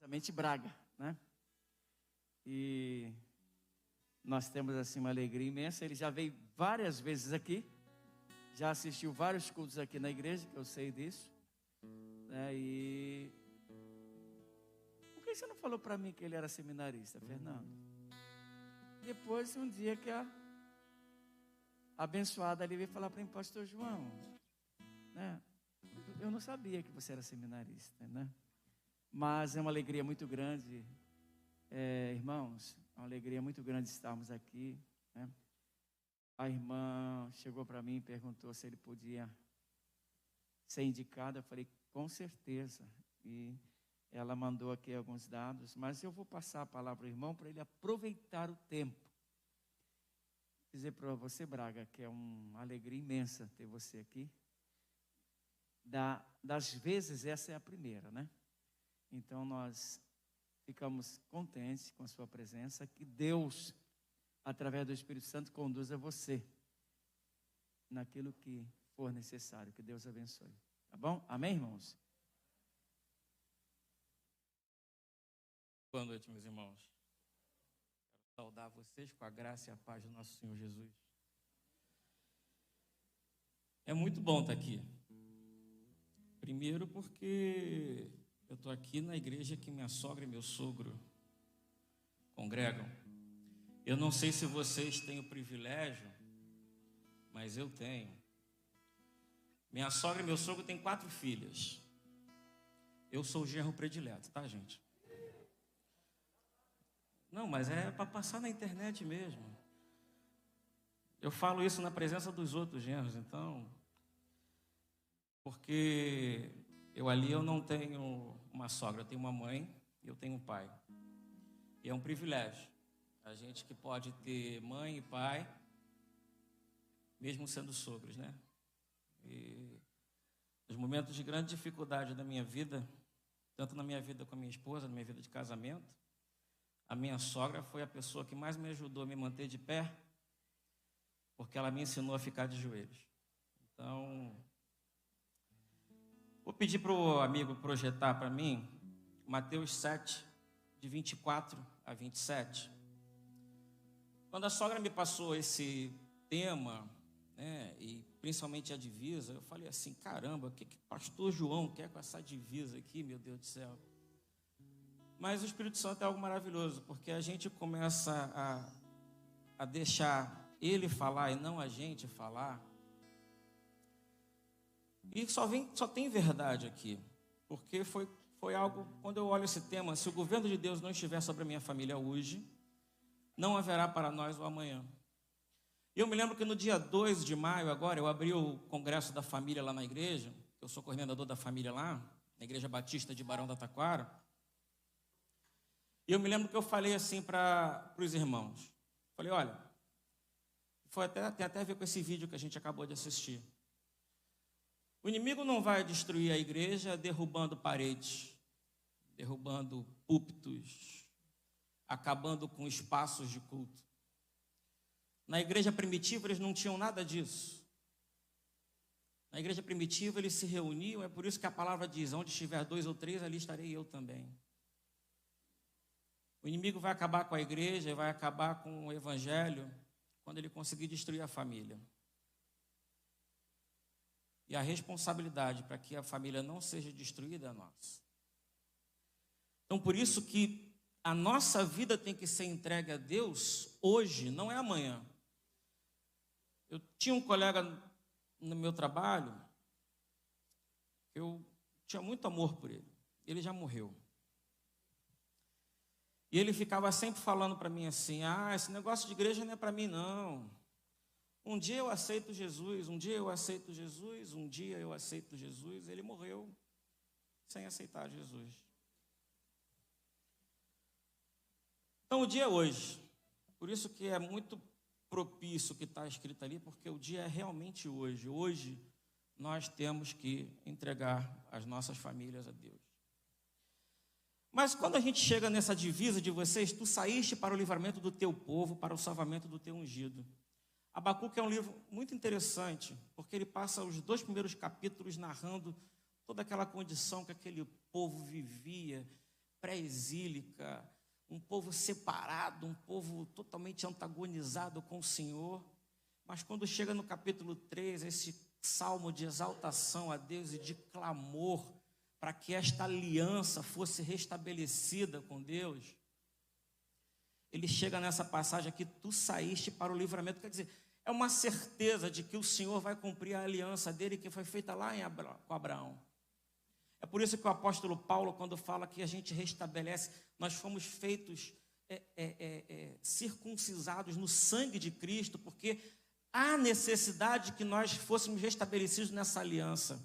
Exatamente Braga, né? E nós temos assim uma alegria imensa. Ele já veio várias vezes aqui, já assistiu vários cultos aqui na igreja, que eu sei disso, né? E por que você não falou para mim que ele era seminarista, Fernando? Depois, um dia que a abençoada ali veio falar para mim, pastor João, né? Eu não sabia que você era seminarista, né? Mas é uma alegria muito grande, irmãos, é uma alegria muito grande estarmos aqui, né? A irmã chegou para mim e perguntou se ele podia ser indicado. Eu falei, com certeza. E ela mandou aqui alguns dados, mas eu vou passar a palavra ao irmão para ele aproveitar o tempo. Dizer para você, Braga, que é uma alegria imensa ter você aqui. Das vezes, essa é a primeira, né? Então, nós ficamos contentes com a sua presença, que Deus, através do Espírito Santo, conduza você naquilo que for necessário. Que Deus abençoe. Tá bom? Amém, irmãos? Boa noite, meus irmãos. Quero saudar vocês com a graça e a paz do nosso Senhor Jesus. É muito bom estar aqui. Primeiro porque eu estou aqui na igreja que minha sogra e meu sogro congregam. Eu não sei se vocês têm o privilégio, mas eu tenho. Minha sogra e meu sogro têm 4 filhas. Eu sou o genro predileto, tá, gente? Não, mas é para passar na internet mesmo. Eu falo isso na presença dos outros genros, então... Porque eu não tenho uma sogra, eu tenho uma mãe e eu tenho um pai. E é um privilégio. A gente que pode ter mãe e pai, mesmo sendo sogros, né? E nos momentos de grande dificuldade da minha vida, tanto na minha vida com a minha esposa, na minha vida de casamento, a minha sogra foi a pessoa que mais me ajudou a me manter de pé, porque ela me ensinou a ficar de joelhos. Então, vou pedir para o amigo projetar para mim Mateus 7, de 24 a 27. Quando a sogra me passou esse tema, né, e principalmente a divisa, eu falei assim, caramba, o que pastor João quer com essa divisa aqui, meu Deus do céu? Mas o Espírito Santo é algo maravilhoso, porque a gente começa a deixar ele falar e não a gente falar. E só tem verdade aqui, porque foi algo, quando eu olho esse tema, se o governo de Deus não estiver sobre a minha família hoje, não haverá para nós o amanhã. E eu me lembro que no dia 2 de maio, agora, eu abri o congresso da família lá na igreja, eu sou coordenador da família lá, na Igreja Batista de Barão da Taquara, e eu me lembro que eu falei assim para os irmãos, falei, olha, tem até a ver com esse vídeo que a gente acabou de assistir. O inimigo não vai destruir a igreja derrubando paredes, derrubando púlpitos, acabando com espaços de culto. Na igreja primitiva eles não tinham nada disso. Na igreja primitiva eles se reuniam, é por isso que a palavra diz, onde estiver 2 ou 3, ali estarei eu também. O inimigo vai acabar com a igreja, vai acabar com o evangelho, quando ele conseguir destruir a família. E a responsabilidade para que a família não seja destruída é nossa. Então, por isso que a nossa vida tem que ser entregue a Deus hoje, não é amanhã. Eu tinha um colega no meu trabalho, eu tinha muito amor por ele. Ele já morreu. E ele ficava sempre falando para mim assim, esse negócio de igreja não é para mim, não. Um dia eu aceito Jesus, um dia eu aceito Jesus, um dia eu aceito Jesus. Ele morreu sem aceitar Jesus. Então o dia é hoje. Por isso que é muito propício o que está escrito ali, porque o dia é realmente hoje. Hoje nós temos que entregar as nossas famílias a Deus. Mas quando a gente chega nessa divisa de vocês, tu saíste para o livramento do teu povo, para o salvamento do teu ungido. Abacuque é um livro muito interessante, porque ele passa os 2 primeiros capítulos narrando toda aquela condição que aquele povo vivia, pré-exílica, um povo separado, um povo totalmente antagonizado com o Senhor. Mas quando chega no capítulo 3, esse salmo de exaltação a Deus e de clamor para que esta aliança fosse restabelecida com Deus, ele chega nessa passagem aqui: tu saíste para o livramento. Quer dizer, é uma certeza de que o Senhor vai cumprir a aliança dele que foi feita lá com Abraão. É por isso que o apóstolo Paulo, quando fala que a gente restabelece, nós fomos feitos circuncisados no sangue de Cristo, porque há necessidade de que nós fôssemos restabelecidos nessa aliança.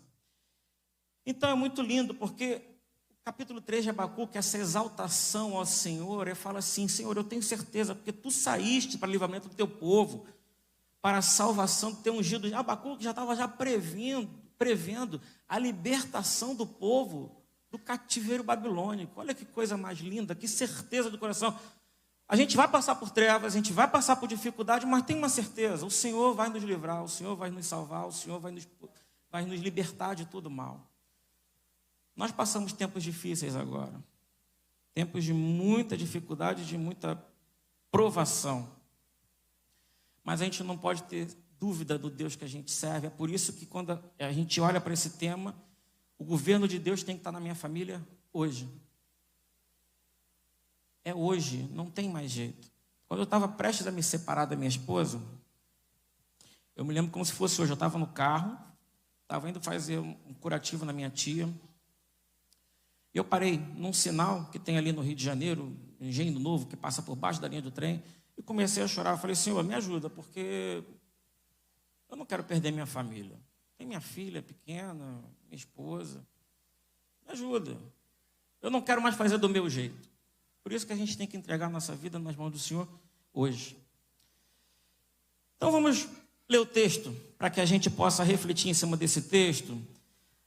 Então é muito lindo, porque o capítulo 3 de Abacuque, essa exaltação ao Senhor, ele fala assim: Senhor, eu tenho certeza, porque tu saíste para o livramento do teu povo, para a salvação do teu ungido. Abacuque já estava prevendo a libertação do povo do cativeiro babilônico. Olha que coisa mais linda, que certeza do coração. A gente vai passar por trevas, a gente vai passar por dificuldade, mas tem uma certeza: o Senhor vai nos livrar, o Senhor vai nos salvar, o Senhor vai nos libertar de todo mal. Nós passamos tempos difíceis agora, tempos de muita dificuldade, de muita provação, mas a gente não pode ter dúvida do Deus que a gente serve. É por isso que quando a gente olha para esse tema, o governo de Deus tem que estar na minha família hoje. É hoje, não tem mais jeito. Quando eu estava prestes a me separar da minha esposa, eu me lembro como se fosse hoje. Eu estava no carro, estava indo fazer um curativo na minha tia, e eu parei num sinal que tem ali no Rio de Janeiro, Engenho Novo, que passa por baixo da linha do trem, e comecei a chorar. Eu falei: Senhor, me ajuda, porque eu não quero perder minha família. Tem minha filha pequena, minha esposa. Me ajuda. Eu não quero mais fazer do meu jeito. Por isso que a gente tem que entregar a nossa vida nas mãos do Senhor hoje. Então vamos ler o texto, para que a gente possa refletir em cima desse texto,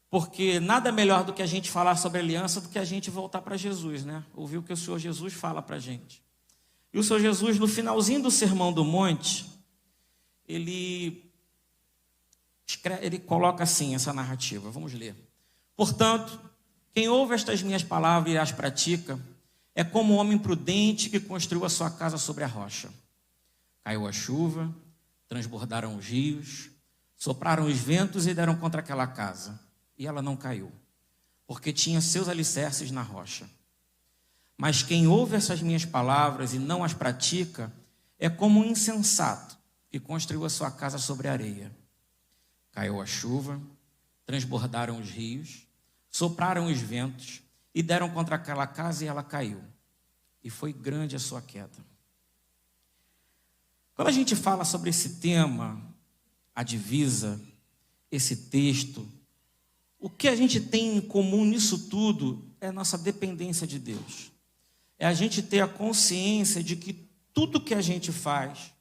porque nada melhor do que a gente falar sobre aliança do que a gente voltar para Jesus, né? Ouvir o que o Senhor Jesus fala para a gente. E o Senhor Jesus, no finalzinho do Sermão do Monte, ele coloca assim essa narrativa. Vamos ler. Portanto, quem ouve estas minhas palavras e as pratica é como um homem prudente que construiu a sua casa sobre a rocha. Caiu a chuva, transbordaram os rios, sopraram os ventos e deram contra aquela casa. E ela não caiu, porque tinha seus alicerces na rocha. Mas quem ouve essas minhas palavras e não as pratica é como um insensato que construiu a sua casa sobre a areia. Caiu a chuva, transbordaram os rios, sopraram os ventos e deram contra aquela casa e ela caiu. E foi grande a sua queda. Quando a gente fala sobre esse tema, a divisa, esse texto, o que a gente tem em comum nisso tudo é a nossa dependência de Deus. É a gente ter a consciência de que tudo que a gente faz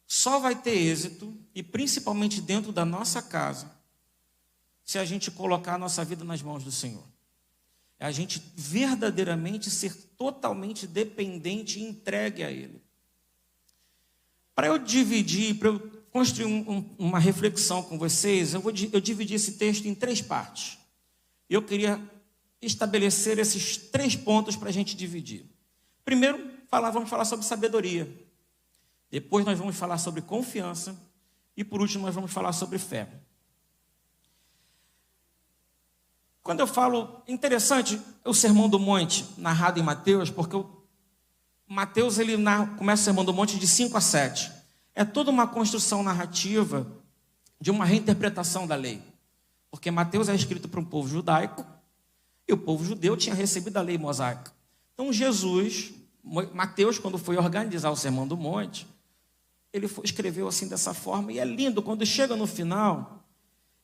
só vai ter êxito, e principalmente dentro da nossa casa, se a gente colocar a nossa vida nas mãos do Senhor. É a gente verdadeiramente ser totalmente dependente e entregue a Ele. Para eu dividir, para eu construir uma reflexão com vocês, eu dividi esse texto em 3 partes. Eu queria estabelecer esses 3 pontos para a gente dividir. Primeiro, vamos falar sobre sabedoria. Depois nós vamos falar sobre confiança. E por último, nós vamos falar sobre fé. Quando eu falo, interessante o Sermão do Monte, narrado em Mateus, porque Mateus começa o Sermão do Monte de 5 a 7. É toda uma construção narrativa de uma reinterpretação da lei. Porque Mateus é escrito para um povo judaico, e o povo judeu tinha recebido a lei mosaica. Então Mateus, quando foi organizar o Sermão do Monte, ele escreveu assim dessa forma, e é lindo, quando chega no final,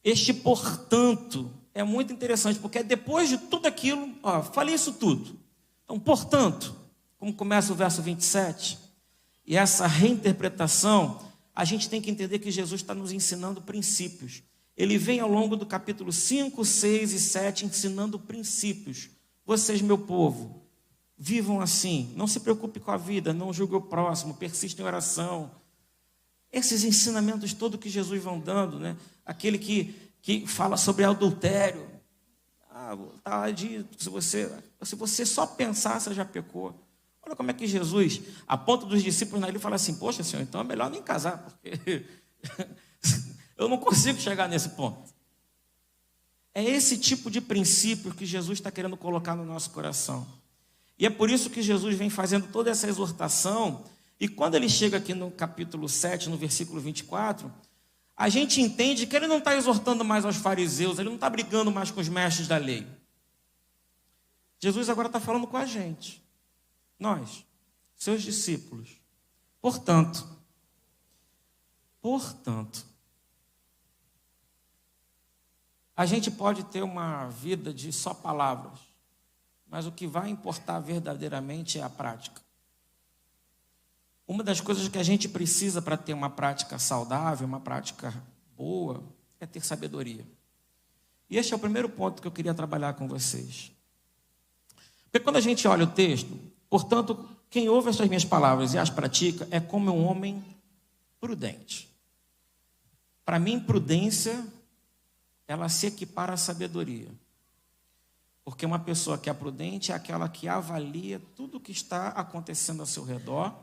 este portanto é muito interessante, porque depois de tudo aquilo, falei isso tudo. Então, portanto, como começa o verso 27, e essa reinterpretação, a gente tem que entender que Jesus está nos ensinando princípios. Ele vem ao longo do capítulo 5, 6 e 7 ensinando princípios. Vocês, meu povo, vivam assim, não se preocupe com a vida, não julgue o próximo, persista em oração. Esses ensinamentos todos que Jesus vão dando, né? Aquele que fala sobre adultério. Tá se você só pensar, você já pecou. Olha como é que Jesus, a ponto dos discípulos ali, fala assim, poxa, Senhor, então é melhor nem casar, porque eu não consigo chegar nesse ponto. É esse tipo de princípio que Jesus está querendo colocar no nosso coração. E é por isso que Jesus vem fazendo toda essa exortação. E quando ele chega aqui no capítulo 7, no versículo 24, a gente entende que ele não está exortando mais aos fariseus, ele não está brigando mais com os mestres da lei. Jesus agora está falando com a gente, nós, seus discípulos. Portanto, a gente pode ter uma vida de só palavras, mas o que vai importar verdadeiramente é a prática. Uma das coisas que a gente precisa para ter uma prática saudável, uma prática boa, é ter sabedoria. E este é o primeiro ponto que eu queria trabalhar com vocês. Porque quando a gente olha o texto, portanto, quem ouve estas minhas palavras e as pratica é como um homem prudente. Para mim, prudência, ela se equipara à sabedoria. Porque uma pessoa que é prudente é aquela que avalia tudo o que está acontecendo ao seu redor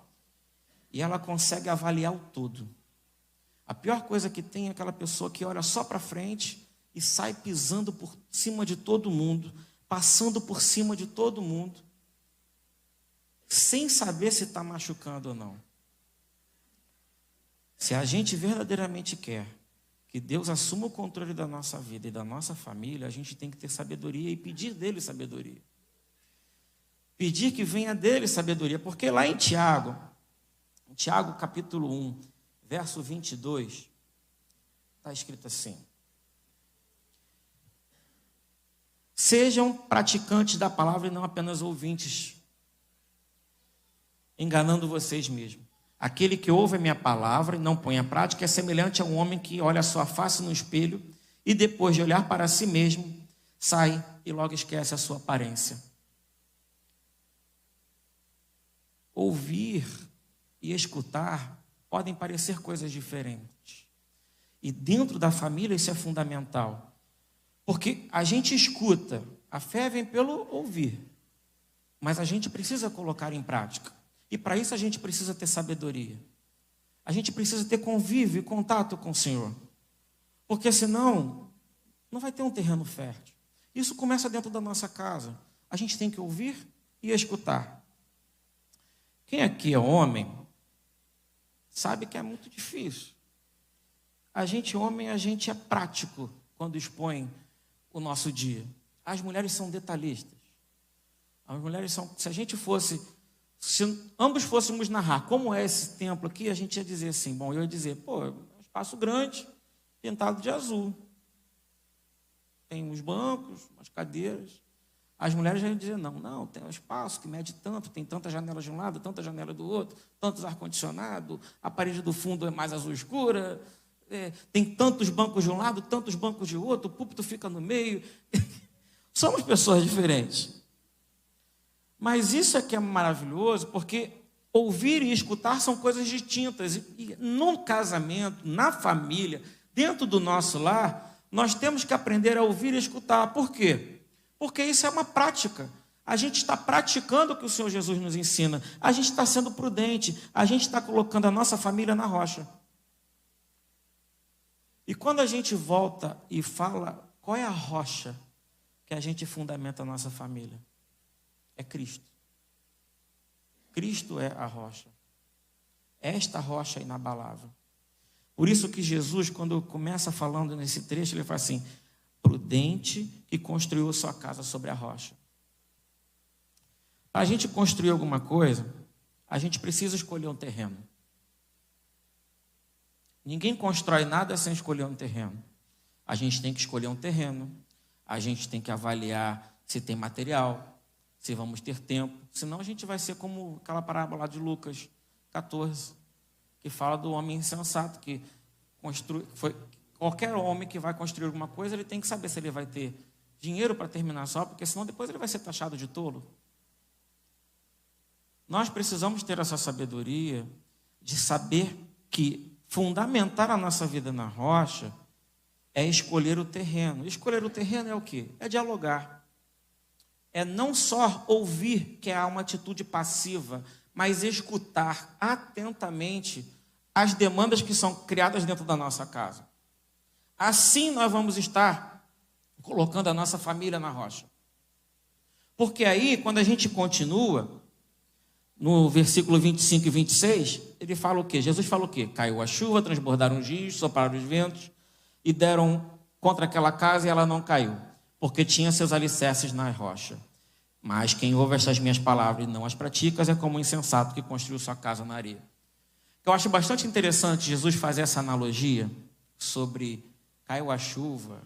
e ela consegue avaliar o todo. A pior coisa que tem é aquela pessoa que olha só para frente e sai pisando por cima de todo mundo, passando por cima de todo mundo, sem saber se está machucando ou não. Se a gente verdadeiramente quer que Deus assuma o controle da nossa vida e da nossa família, a gente tem que ter sabedoria e pedir dele sabedoria. Pedir que venha dele sabedoria, porque lá em Tiago capítulo 1, verso 22, está escrito assim: sejam praticantes da palavra e não apenas ouvintes, enganando vocês mesmos. Aquele que ouve a minha palavra e não põe em prática é semelhante a um homem que olha a sua face no espelho e depois de olhar para si mesmo, sai e logo esquece a sua aparência. Ouvir e escutar podem parecer coisas diferentes. E dentro da família isso é fundamental. Porque a gente escuta, a fé vem pelo ouvir, mas a gente precisa colocar em prática. E para isso a gente precisa ter sabedoria. A gente precisa ter convívio e contato com o Senhor. Porque senão, não vai ter um terreno fértil. Isso começa dentro da nossa casa. A gente tem que ouvir e escutar. Quem aqui é homem, sabe que é muito difícil. A gente, homem, a gente é prático quando expõe o nosso dia. As mulheres são detalhistas. As mulheres são, se ambos fôssemos narrar como é esse templo aqui, a gente ia dizer assim, eu ia dizer, é um espaço grande, pintado de azul. Tem uns bancos, umas cadeiras. As mulheres já iam dizer, não, tem um espaço que mede tanto, tem tantas janelas de um lado, tantas janelas do outro, tantos ar-condicionado, a parede do fundo é mais azul escura, tem tantos bancos de um lado, tantos bancos de outro, o púlpito fica no meio. Somos pessoas diferentes. Mas isso é que é maravilhoso, porque ouvir e escutar são coisas distintas. E no casamento, na família, dentro do nosso lar, nós temos que aprender a ouvir e escutar. Por quê? Porque isso é uma prática. A gente está praticando o que o Senhor Jesus nos ensina. A gente está sendo prudente. A gente está colocando a nossa família na rocha. E quando a gente volta e fala, qual é a rocha que a gente fundamenta a nossa família? É Cristo. Cristo é a rocha. Esta rocha é inabalável. Por isso que Jesus, quando começa falando nesse trecho, ele fala assim, prudente que construiu sua casa sobre a rocha. Para a gente construir alguma coisa, a gente precisa escolher um terreno. Ninguém constrói nada sem escolher um terreno. A gente tem que escolher um terreno, a gente tem que avaliar se tem material, se vamos ter tempo, senão a gente vai ser como aquela parábola lá de Lucas 14, que fala do homem insensato, que qualquer homem que vai construir alguma coisa, ele tem que saber se ele vai ter dinheiro para terminar só, porque senão depois ele vai ser taxado de tolo. Nós precisamos ter essa sabedoria de saber que fundamentar a nossa vida na rocha é escolher o terreno. Escolher o terreno é o quê? É dialogar. é não só ouvir, que é uma atitude passiva, mas escutar atentamente as demandas que são criadas dentro da nossa casa. Assim nós vamos estar colocando a nossa família na rocha. Porque aí, quando a gente continua, no versículo 25 e 26, ele fala o quê? Jesus fala o quê? Caiu a chuva, transbordaram os rios, sopraram os ventos e deram contra aquela casa e ela não caiu, porque tinha seus alicerces na rocha. Mas quem ouve estas minhas palavras e não as pratica é como um insensato que construiu sua casa na areia. Eu acho bastante interessante Jesus fazer essa analogia sobre caiu a chuva,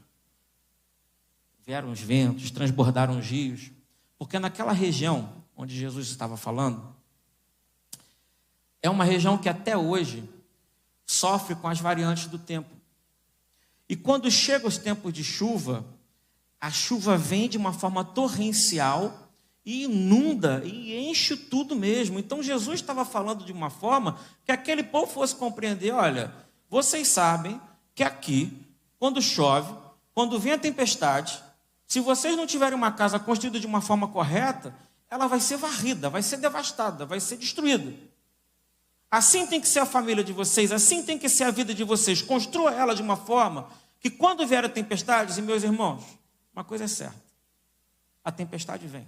vieram os ventos, transbordaram os rios, porque naquela região onde Jesus estava falando, é uma região que até hoje sofre com as variantes do tempo. E quando chegam os tempos de chuva, a chuva vem de uma forma torrencial e inunda e enche tudo mesmo. Então Jesus estava falando de uma forma que aquele povo fosse compreender, olha, vocês sabem que aqui, quando chove, quando vem a tempestade, se vocês não tiverem uma casa construída de uma forma correta, ela vai ser varrida, vai ser devastada, vai ser destruída. Assim tem que ser a família de vocês, assim tem que ser a vida de vocês. Construa ela de uma forma que quando vier a tempestade, e meus irmãos, uma coisa é certa, a tempestade vem.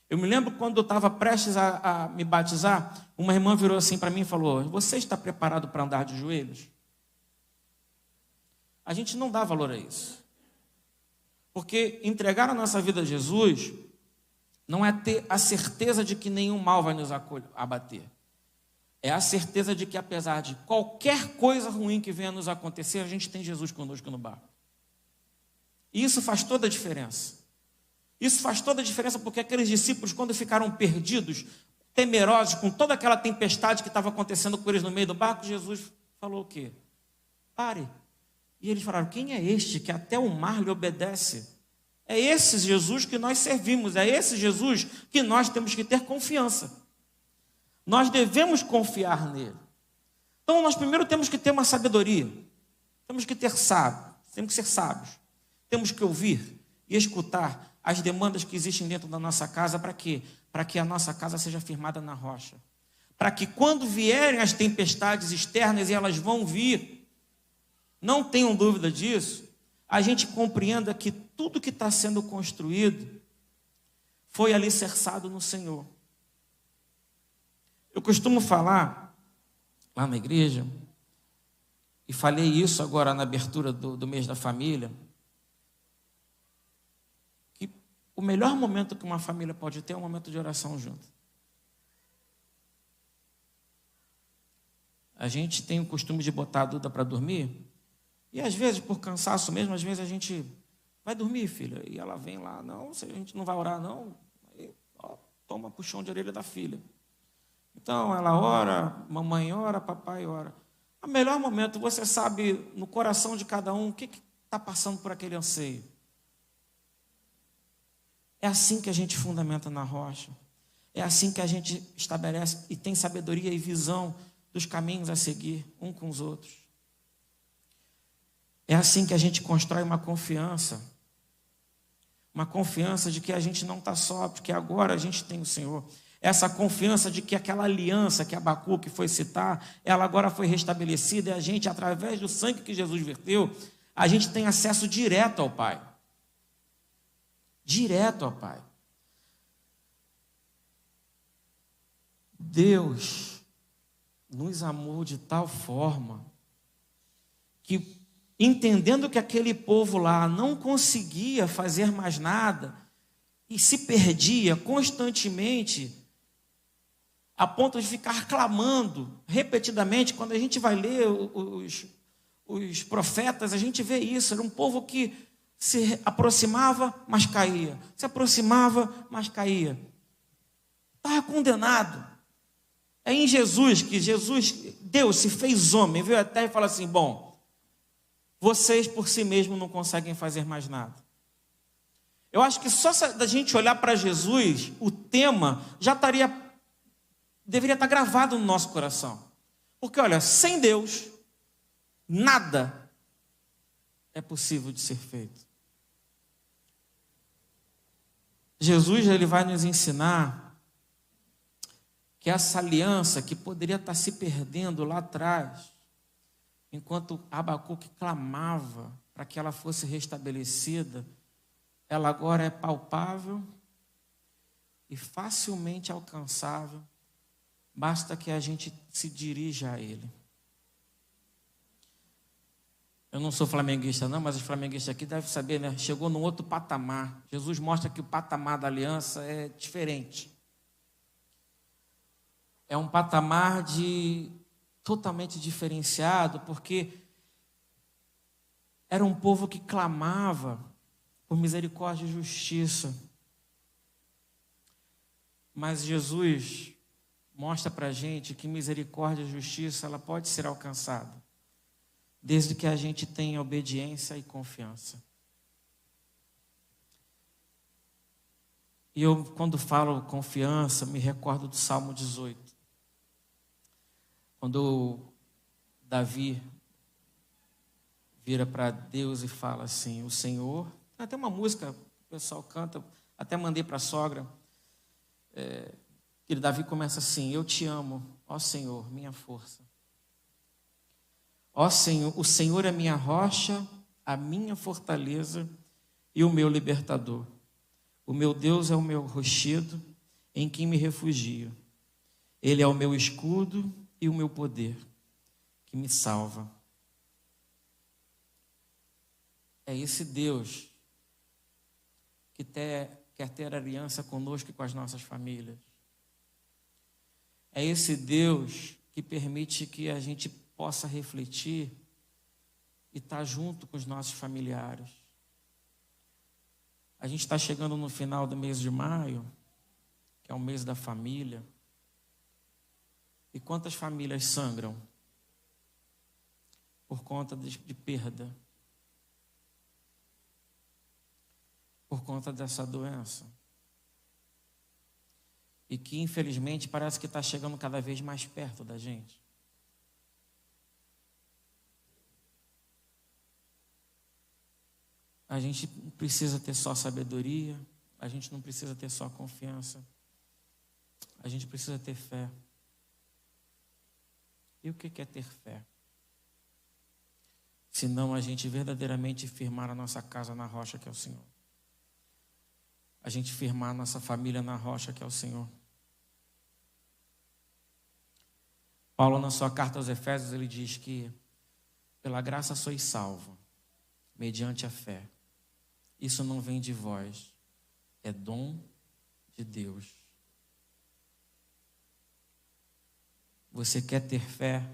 Eu me lembro quando eu estava prestes a me batizar, uma irmã virou assim para mim e falou, você está preparado para andar de joelhos? A gente não dá valor a isso. Porque entregar a nossa vida a Jesus não é ter a certeza de que nenhum mal vai nos abater. É a certeza de que, apesar de qualquer coisa ruim que venha nos acontecer, a gente tem Jesus conosco no barco. E isso faz toda a diferença. Isso faz toda a diferença porque aqueles discípulos, quando ficaram perdidos, temerosos, com toda aquela tempestade que estava acontecendo com eles no meio do barco, Jesus falou o quê? Pare. E eles falaram, quem é este que até o mar lhe obedece? É esse Jesus que nós servimos, é esse Jesus que nós temos que ter confiança. Nós devemos confiar nele. Então, nós primeiro temos que ter uma sabedoria. Temos que ser sábios. Temos que ouvir e escutar as demandas que existem dentro da nossa casa. Para quê? Para que a nossa casa seja firmada na rocha. Para que quando vierem as tempestades externas, e elas vão vir, não tenham dúvida disso, a gente compreenda que tudo que está sendo construído foi alicerçado no Senhor. Eu costumo falar lá na igreja, e falei isso agora na abertura do mês da família, que o melhor momento que uma família pode ter é um momento de oração junto. A gente tem o costume de botar a Duda para dormir, e às vezes, por cansaço mesmo, às vezes a gente vai dormir, filha, e ela vem lá, não, se a gente não vai orar, não, aí, ó, toma puxão de orelha da filha. Então, ela ora, mamãe ora, papai ora. O melhor momento, você sabe no coração de cada um o que está passando por aquele anseio. É assim que a gente fundamenta na rocha. É assim que a gente estabelece e tem sabedoria e visão dos caminhos a seguir um com os outros. É assim que a gente constrói uma confiança. Uma confiança de que a gente não está só, porque agora a gente tem o Senhor. Essa confiança de que aquela aliança que Abacuque foi citar, ela agora foi restabelecida e a gente, através do sangue que Jesus verteu, a gente tem acesso direto ao Pai. Direto ao Pai. Deus nos amou de tal forma que, entendendo que aquele povo lá não conseguia fazer mais nada e se perdia constantemente, a ponto de ficar clamando repetidamente. Quando a gente vai ler os profetas, a gente vê isso. Era um povo que se aproximava, mas caía. Se aproximava, mas caía. Estava condenado. É em Jesus que Deus se fez homem, veio à terra e fala assim, bom, vocês por si mesmos não conseguem fazer mais nada. Eu acho que só da gente olhar para Jesus, o tema já deveria estar gravado no nosso coração. Porque, olha, sem Deus, nada é possível de ser feito. Jesus ele vai nos ensinar que essa aliança que poderia estar se perdendo lá atrás, enquanto Abacuque clamava para que ela fosse restabelecida, ela agora é palpável e facilmente alcançável, basta que a gente se dirija a Ele. Eu não sou flamenguista não, mas os flamenguistas aqui devem saber, né? Chegou num outro patamar. Jesus mostra que o patamar da aliança é diferente. É um patamar totalmente diferenciado, porque era um povo que clamava por misericórdia e justiça. Mas Jesus mostra para a gente que misericórdia e justiça ela pode ser alcançada, desde que a gente tenha obediência e confiança. E eu, quando falo confiança, me recordo do Salmo 18. Quando Davi vira para Deus e fala assim, o Senhor... Tem até uma música, o pessoal canta, até mandei para a sogra, que Davi começa assim, eu te amo, ó Senhor, minha força. Ó Senhor, o Senhor é minha rocha, a minha fortaleza e o meu libertador. O meu Deus é o meu rochedo, em quem me refugio. Ele é o meu escudo e o meu poder, que me salva. É esse Deus que quer ter aliança conosco e com as nossas famílias. É esse Deus que permite que a gente possa refletir e estar junto com os nossos familiares. A gente está chegando no final do mês de maio, que é o mês da família. E quantas famílias sangram por conta de perda? Por conta dessa doença. E que, infelizmente, parece que está chegando cada vez mais perto da gente. A gente não precisa ter só sabedoria, a gente não precisa ter só confiança, a gente precisa ter fé. E o que é ter fé? Senão a gente verdadeiramente firmar a nossa casa na rocha que é o Senhor. A gente firmar a nossa família na rocha que é o Senhor. Paulo, na sua carta aos Efésios, ele diz que pela graça sois salvos, mediante a fé. Isso não vem de vós, é dom de Deus. Você quer ter fé?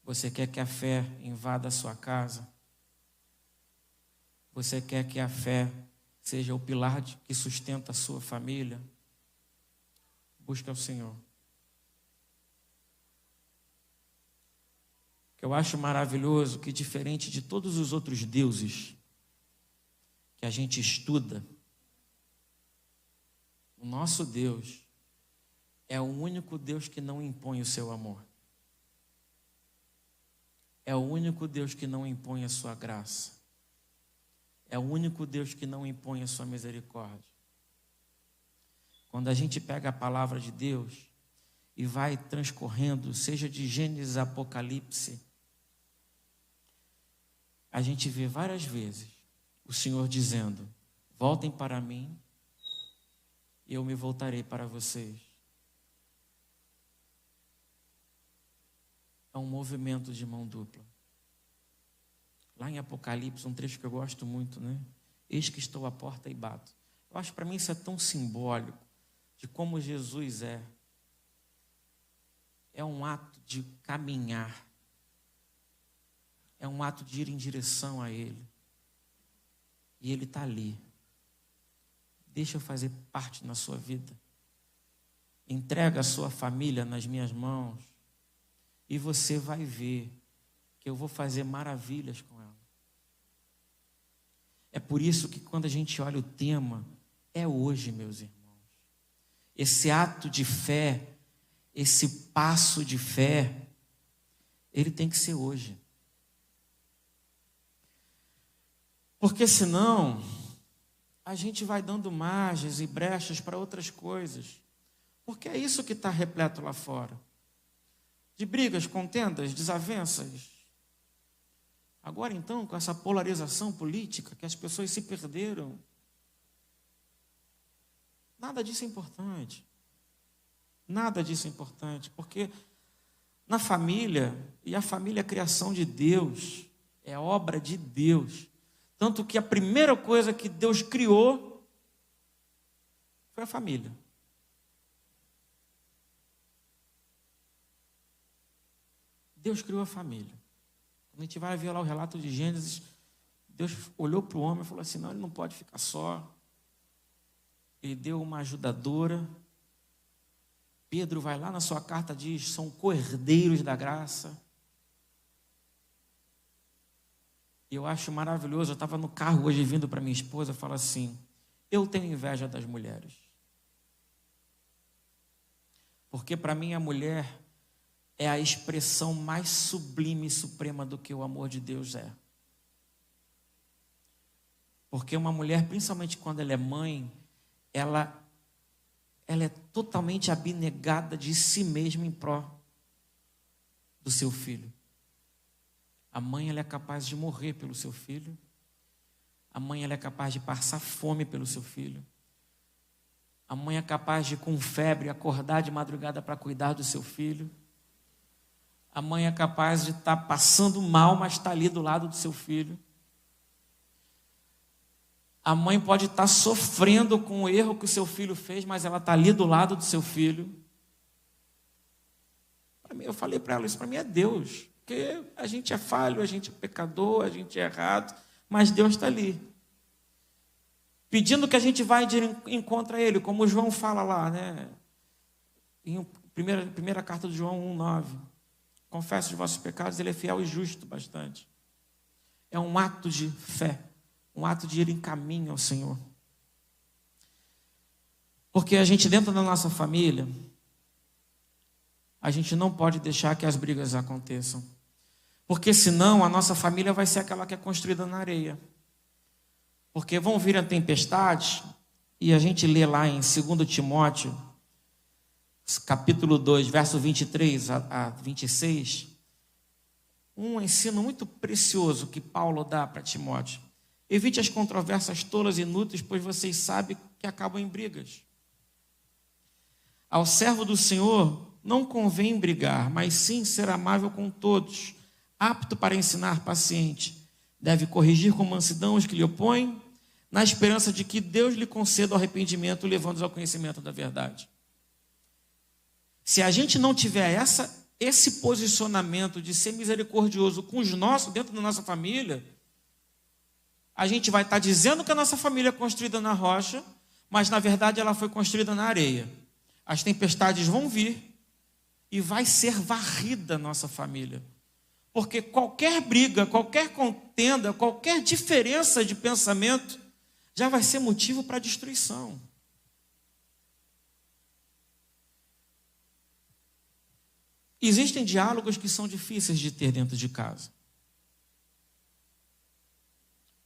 Você quer que a fé invada a sua casa? Você quer que a fé seja o pilar que sustenta a sua família? Busque ao Senhor. Eu acho maravilhoso que, diferente de todos os outros deuses que a gente estuda, o nosso Deus é o único Deus que não impõe o seu amor. É o único Deus que não impõe a sua graça. É o único Deus que não impõe a sua misericórdia. Quando a gente pega a palavra de Deus e vai transcorrendo, seja de Gênesis a Apocalipse, a gente vê várias vezes o Senhor dizendo, voltem para mim e eu me voltarei para vocês. É um movimento de mão dupla. Lá em Apocalipse, um trecho que eu gosto muito, né? Eis que estou à porta e bato. Eu acho que para mim isso é tão simbólico de como Jesus é. É um ato de caminhar. É um ato de ir em direção a Ele. E Ele está ali. Deixa eu fazer parte na sua vida. Entrega a sua família nas minhas mãos. E você vai ver que eu vou fazer maravilhas com ela. É por isso que quando a gente olha o tema, é hoje, meus irmãos. Esse ato de fé, esse passo de fé, ele tem que ser hoje. Porque senão, a gente vai dando margens e brechas para outras coisas. Porque é isso que está repleto lá fora. De brigas, contendas, desavenças. Agora então, com essa polarização política, que as pessoas se perderam, nada disso é importante. Nada disso é importante, porque na família, e a família é a criação de Deus, é obra de Deus. Tanto que a primeira coisa que Deus criou foi a família. Deus criou a família. Quando a gente vai ver lá o relato de Gênesis, Deus olhou para o homem e falou assim, não, ele não pode ficar só. Ele deu uma ajudadora. Pedro vai lá na sua carta, diz, são co-herdeiros da graça. Eu acho maravilhoso, eu estava no carro hoje vindo para minha esposa, falo assim, eu tenho inveja das mulheres. Porque para mim a mulher é a expressão mais sublime e suprema do que o amor de Deus é. Porque uma mulher, principalmente quando ela é mãe, ela é totalmente abnegada de si mesma em pró do seu filho. A mãe ela é capaz de morrer pelo seu filho. A mãe ela é capaz de passar fome pelo seu filho. A mãe é capaz de, com febre, acordar de madrugada para cuidar do seu filho. A mãe é capaz de estar passando mal, mas está ali do lado do seu filho. A mãe pode estar sofrendo com o erro que o seu filho fez, mas ela está ali do lado do seu filho. Eu falei para ela, isso para mim é Deus. Porque a gente é falho, a gente é pecador, a gente é errado, mas Deus está ali. Pedindo que a gente vá de encontro a Ele, como o João fala lá, né? Em primeira carta de João 1,9. Confesse os vossos pecados, Ele é fiel e justo bastante. É um ato de fé. Um ato de ir em caminho ao Senhor. Porque a gente, dentro da nossa família, a gente não pode deixar que as brigas aconteçam. Porque senão a nossa família vai ser aquela que é construída na areia. Porque vão vir a tempestade, e a gente lê lá em 2 Timóteo, capítulo 2, verso 23 a 26, um ensino muito precioso que Paulo dá para Timóteo. Evite as controvérsias tolas e inúteis, pois vocês sabem que acabam em brigas. Ao servo do Senhor não convém brigar, mas sim ser amável com todos, apto para ensinar, paciente. Deve corrigir com mansidão os que lhe opõem, na esperança de que Deus lhe conceda o arrependimento, levando-os ao conhecimento da verdade. Se a gente não tiver esse posicionamento de ser misericordioso com os nossos, dentro da nossa família, a gente vai estar dizendo que a nossa família é construída na rocha, mas na verdade ela foi construída na areia. As tempestades vão vir e vai ser varrida a nossa família. Porque qualquer briga, qualquer contenda, qualquer diferença de pensamento já vai ser motivo para destruição. Existem diálogos que são difíceis de ter dentro de casa.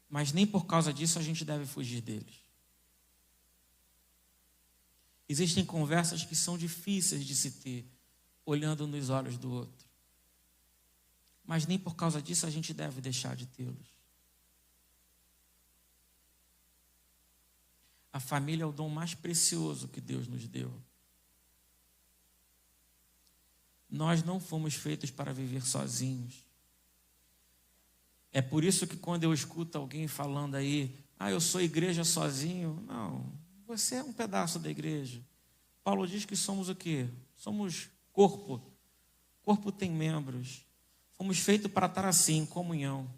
Mas nem por causa disso a gente deve fugir deles. Existem conversas que são difíceis de se ter, olhando nos olhos do outro. Mas nem por causa disso a gente deve deixar de tê-los. A família é o dom mais precioso que Deus nos deu. Nós não fomos feitos para viver sozinhos. É por isso que quando eu escuto alguém falando aí, eu sou igreja sozinho. Não, você é um pedaço da igreja. Paulo diz que somos o quê? Somos corpo. Corpo tem membros. Fomos feitos para estar assim, em comunhão.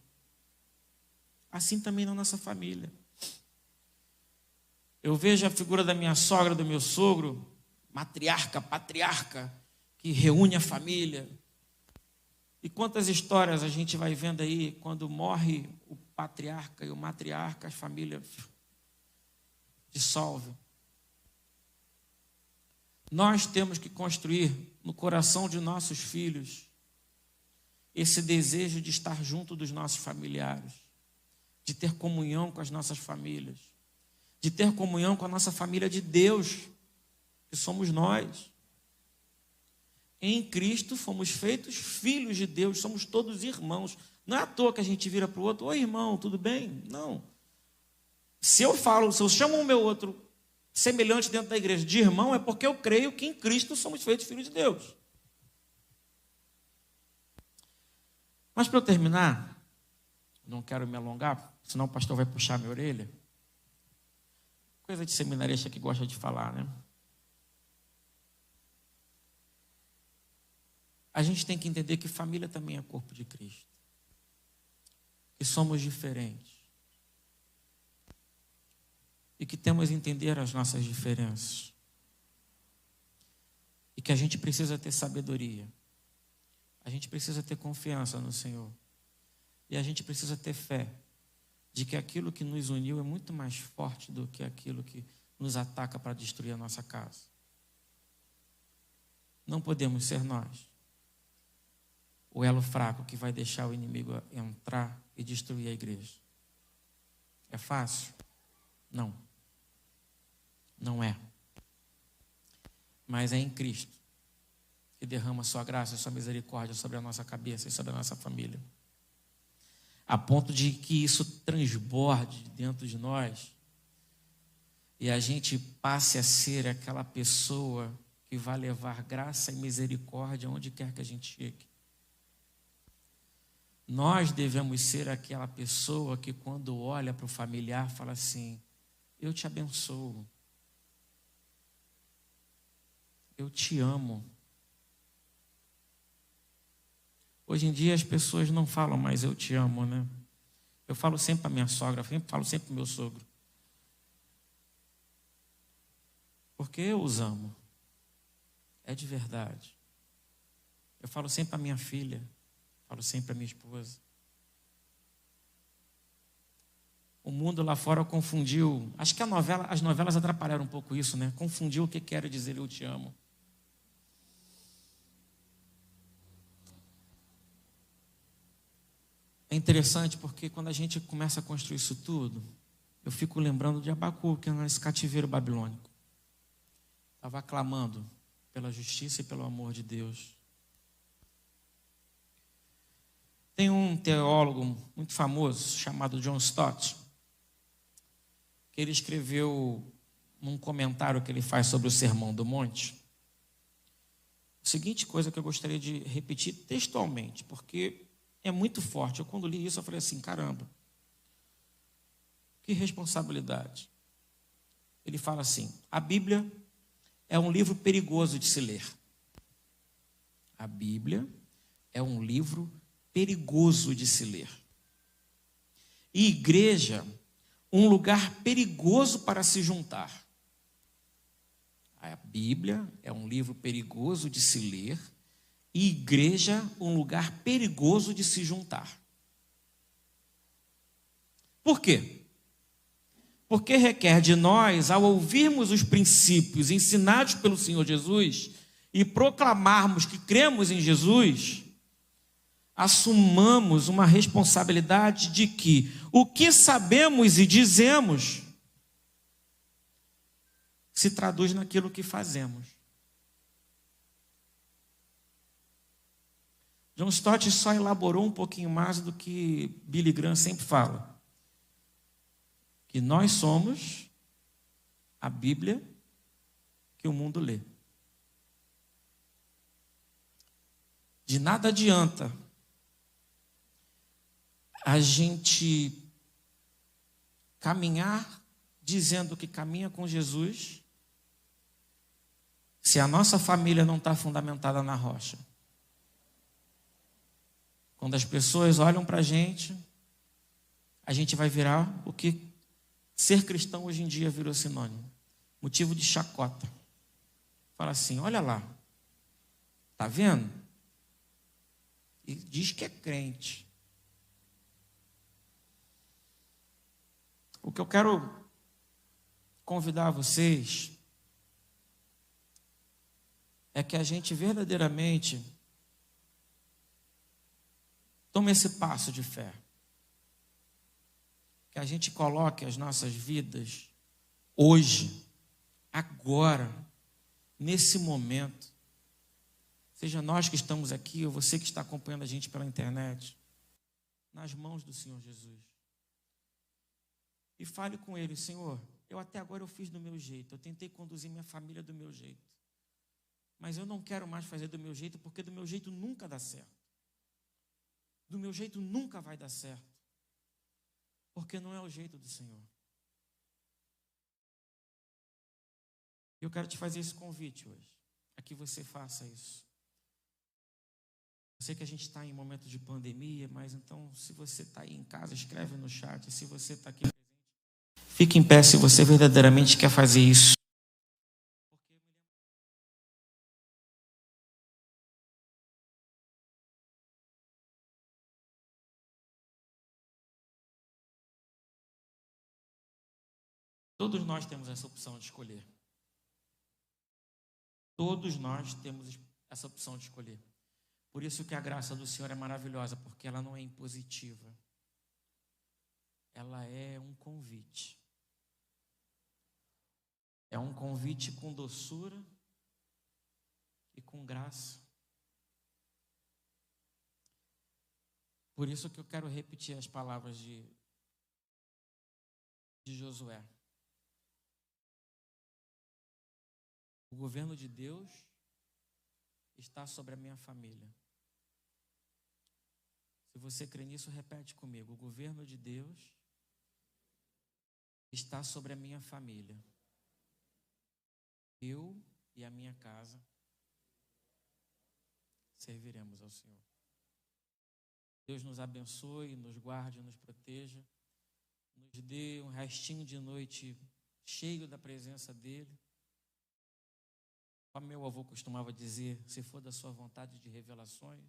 Assim também na nossa família. Eu vejo a figura da minha sogra, do meu sogro, matriarca, patriarca, que reúne a família. E quantas histórias a gente vai vendo aí, quando morre o patriarca e o matriarca, as famílias dissolvem. Nós temos que construir no coração de nossos filhos esse desejo de estar junto dos nossos familiares, de ter comunhão com as nossas famílias, de ter comunhão com a nossa família de Deus, que somos nós. Em Cristo fomos feitos filhos de Deus, somos todos irmãos. Não é à toa que a gente vira para o outro: oi, irmão, tudo bem? Não. Se eu chamo o meu outro semelhante dentro da igreja de irmão, é porque eu creio que em Cristo somos feitos filhos de Deus. Mas para eu terminar, não quero me alongar, senão o pastor vai puxar minha orelha. Coisa de seminarista que gosta de falar, né? A gente tem que entender que família também é corpo de Cristo. Que somos diferentes. E que temos que entender as nossas diferenças. E que a gente precisa ter sabedoria. A gente precisa ter confiança no Senhor. E a gente precisa ter fé de que aquilo que nos uniu é muito mais forte do que aquilo que nos ataca para destruir a nossa casa. Não podemos ser nós o elo fraco que vai deixar o inimigo entrar e destruir a igreja. É fácil? Não. Não é. Mas é em Cristo que derrama sua graça e sua misericórdia sobre a nossa cabeça e sobre a nossa família. A ponto de que isso transborde dentro de nós e a gente passe a ser aquela pessoa que vai levar graça e misericórdia onde quer que a gente chegue. Nós devemos ser aquela pessoa que, quando olha para o familiar, fala assim: eu te abençoo, eu te amo. Hoje em dia as pessoas não falam mais eu te amo, né? Eu falo sempre para minha sogra, falo sempre para o meu sogro. Porque eu os amo. É de verdade. Eu falo sempre para minha filha, falo sempre para minha esposa. O mundo lá fora confundiu, acho que as novelas atrapalharam um pouco isso, né? Confundiu o que quer dizer eu te amo. É interessante porque quando a gente começa a construir isso tudo, eu fico lembrando de Abacuque, nesse cativeiro babilônico. Estava clamando pela justiça e pelo amor de Deus. Tem um teólogo muito famoso chamado John Stott, que ele escreveu num comentário que ele faz sobre o Sermão do Monte, a seguinte coisa que eu gostaria de repetir textualmente, porque é muito forte. Eu, quando li isso, eu falei assim: caramba, que responsabilidade. Ele fala assim: a Bíblia é um livro perigoso de se ler. A Bíblia é um livro perigoso de se ler. E igreja, um lugar perigoso para se juntar. A Bíblia é um livro perigoso de se ler. E igreja, um lugar perigoso de se juntar. Por quê? Porque requer de nós, ao ouvirmos os princípios ensinados pelo Senhor Jesus e proclamarmos que cremos em Jesus, assumamos uma responsabilidade de que o que sabemos e dizemos se traduz naquilo que fazemos. John Stott só elaborou um pouquinho mais do que Billy Graham sempre fala. Que nós somos a Bíblia que o mundo lê. De nada adianta a gente caminhar dizendo que caminha com Jesus se a nossa família não está fundamentada na rocha. Quando as pessoas olham para a gente vai virar o que ser cristão hoje em dia virou sinônimo. Motivo de chacota. Fala assim: olha lá, tá vendo? E diz que é crente. O que eu quero convidar vocês é que a gente verdadeiramente tome esse passo de fé. Que a gente coloque as nossas vidas hoje, agora, nesse momento, seja nós que estamos aqui ou você que está acompanhando a gente pela internet, nas mãos do Senhor Jesus. E fale com Ele: Senhor, até agora eu fiz do meu jeito, eu tentei conduzir minha família do meu jeito, mas eu não quero mais fazer do meu jeito, porque do meu jeito nunca dá certo. Do meu jeito nunca vai dar certo, porque não é o jeito do Senhor. Eu quero te fazer esse convite hoje, a que você faça isso. Eu sei que a gente está em momento de pandemia, mas então, se você está aí em casa, escreve no chat. Se você está aqui presente, fique em pé se você verdadeiramente quer fazer isso. Todos nós temos essa opção de escolher. Todos nós temos essa opção de escolher. Por isso que a graça do Senhor é maravilhosa, porque ela não é impositiva. Ela é um convite. É um convite com doçura e com graça. Por isso que eu quero repetir as palavras de Josué. O governo de Deus está sobre a minha família. Se você crê nisso, repete comigo: o governo de Deus está sobre a minha família. Eu e a minha casa serviremos ao Senhor. Deus nos abençoe, nos guarde, nos proteja, nos dê um restinho de noite cheio da presença dEle. Como meu avô costumava dizer, se for da sua vontade, de revelações.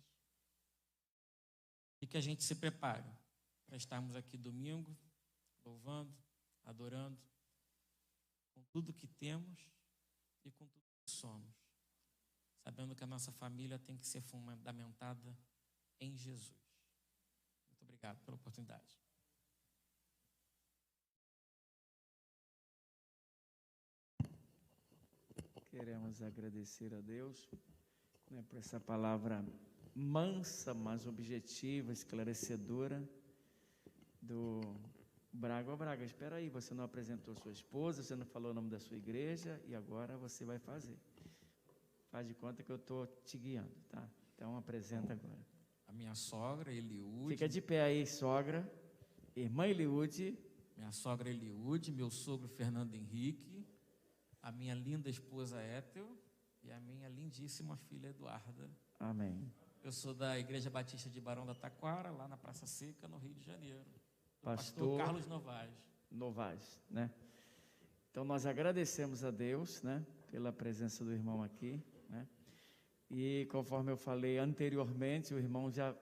E que a gente se prepare para estarmos aqui domingo, louvando, adorando, com tudo que temos e com tudo que somos, sabendo que a nossa família tem que ser fundamentada em Jesus. Muito obrigado pela oportunidade. Queremos agradecer a Deus, por essa palavra mansa, mas objetiva, esclarecedora do Braga. Ô Braga, espera aí, você não apresentou sua esposa, você não falou o nome da sua igreja e agora você vai fazer. Faz de conta que eu estou te guiando, tá? Então apresenta agora. A minha sogra, Eliude. Fica de pé aí, sogra. Irmã Eliude. Minha sogra Eliude, meu sogro Fernando Henrique, a minha linda esposa Étel e a minha lindíssima filha Eduarda. Amém. Eu sou da Igreja Batista de Barão da Taquara, lá na Praça Seca, no Rio de Janeiro. Pastor Carlos Novaes, né? Então nós agradecemos a Deus, né, pela presença do irmão aqui, né? E conforme eu falei anteriormente, o irmão já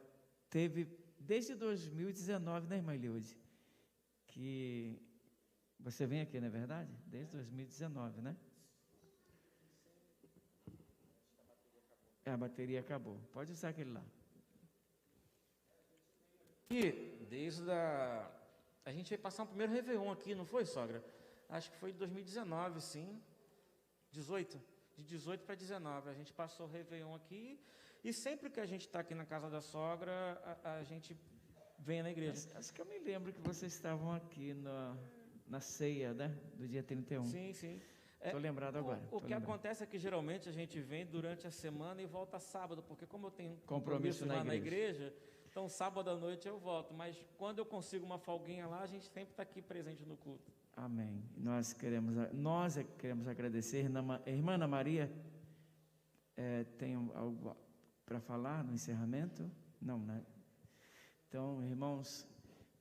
teve desde 2019, né, irmã Eliude? Que você vem aqui, não é verdade? Desde 2019, né? A bateria acabou. Pode usar aquele lá. E desde a gente veio passar um primeiro Réveillon aqui, não foi, sogra? Acho que foi de 2019, sim. 18. De 18 para 19. A gente passou o Réveillon aqui. E sempre que a gente está aqui na casa da sogra, a gente vem na igreja. Acho que eu me lembro que vocês estavam aqui na ceia, né? Do dia 31. Sim, sim. Estou lembrado agora. O que acontece é que geralmente a gente vem durante a semana e volta sábado, porque como eu tenho compromisso lá na igreja, então sábado à noite eu volto. Mas quando eu consigo uma folguinha lá, a gente sempre está aqui presente no culto. Amém. Nós queremos agradecer. Irmã Ana Maria, tem algo para falar no encerramento? Não, né? Então, irmãos,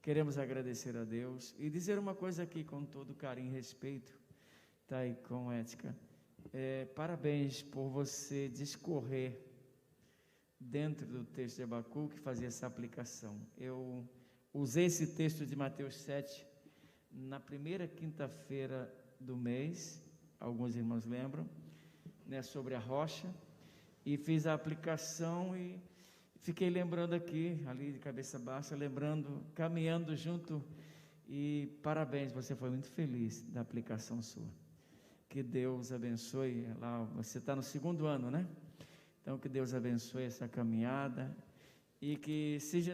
queremos agradecer a Deus e dizer uma coisa aqui com todo carinho e respeito, tá, e com ética. Parabéns por você discorrer dentro do texto de Abacuque, fazer essa aplicação. Eu usei esse texto de Mateus 7 na primeira quinta-feira do mês, alguns irmãos lembram, né, sobre a rocha, e fiz a aplicação e fiquei lembrando aqui, ali de cabeça baixa, lembrando, caminhando junto E parabéns, você foi muito feliz da aplicação sua. Que Deus abençoe. Lá, você está no 2º ano, né? Então, que Deus abençoe essa caminhada e que se